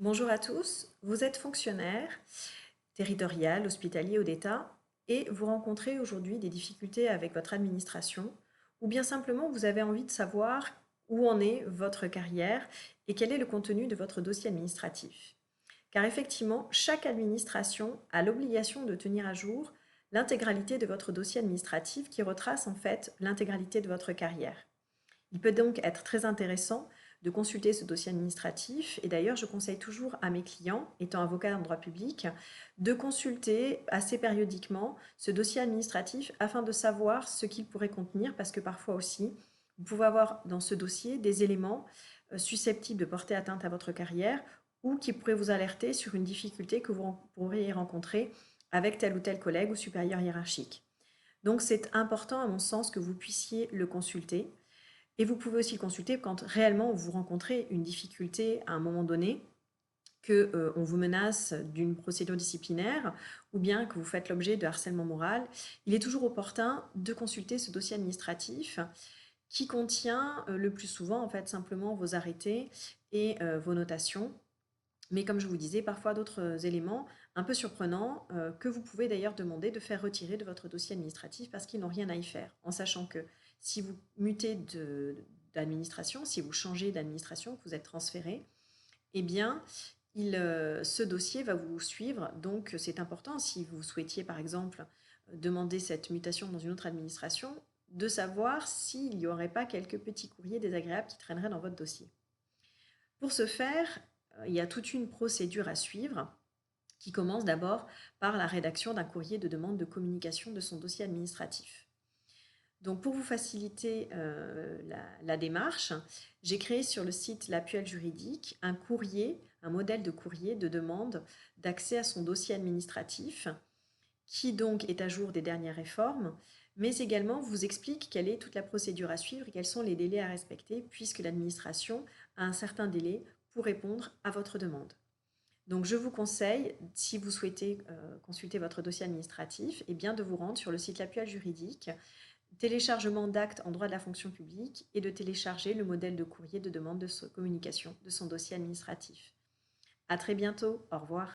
Bonjour à tous, vous êtes fonctionnaire territorial, hospitalier ou d'État et vous rencontrez aujourd'hui des difficultés avec votre administration ou bien simplement vous avez envie de savoir où en est votre carrière et quel est le contenu de votre dossier administratif. Car effectivement, chaque administration a l'obligation de tenir à jour l'intégralité de votre dossier administratif qui retrace en fait l'intégralité de votre carrière. Il peut donc être très intéressant de consulter ce dossier administratif et d'ailleurs je conseille toujours à mes clients, étant avocat en droit public, de consulter assez périodiquement ce dossier administratif afin de savoir ce qu'il pourrait contenir parce que parfois aussi vous pouvez avoir dans ce dossier des éléments susceptibles de porter atteinte à votre carrière ou qui pourraient vous alerter sur une difficulté que vous pourriez rencontrer avec tel ou tel collègue ou supérieur hiérarchique. Donc c'est important à mon sens que vous puissiez le consulter. Et vous pouvez aussi le consulter quand réellement vous rencontrez une difficulté à un moment donné, qu'on vous menace d'une procédure disciplinaire ou bien que vous faites l'objet de harcèlement moral. Il est toujours opportun de consulter ce dossier administratif qui contient le plus souvent en fait simplement vos arrêtés et vos notations. Mais comme je vous disais, parfois d'autres éléments un peu surprenants que vous pouvez d'ailleurs demander de faire retirer de votre dossier administratif parce qu'ils n'ont rien à y faire, en sachant que si vous mutez d'administration, si vous changez d'administration, que vous êtes transféré, eh bien, ce dossier va vous suivre. Donc, c'est important, si vous souhaitiez, par exemple, demander cette mutation dans une autre administration, de savoir s'il n'y aurait pas quelques petits courriers désagréables qui traîneraient dans votre dossier. Pour ce faire, il y a toute une procédure à suivre qui commence d'abord par la rédaction d'un courrier de demande de communication de son dossier administratif. Donc pour vous faciliter la démarche, j'ai créé sur le site L'Appuel Juridique un courrier, un modèle de courrier de demande d'accès à son dossier administratif qui donc est à jour des dernières réformes, mais également vous explique quelle est toute la procédure à suivre et quels sont les délais à respecter puisque l'administration a un certain délai pour répondre à votre demande. Donc je vous conseille, si vous souhaitez consulter votre dossier administratif, eh bien de vous rendre sur le site L'Appuel Juridique, téléchargement d'actes en droit de la fonction publique et de télécharger le modèle de courrier de demande de communication de son dossier administratif. À très bientôt, au revoir.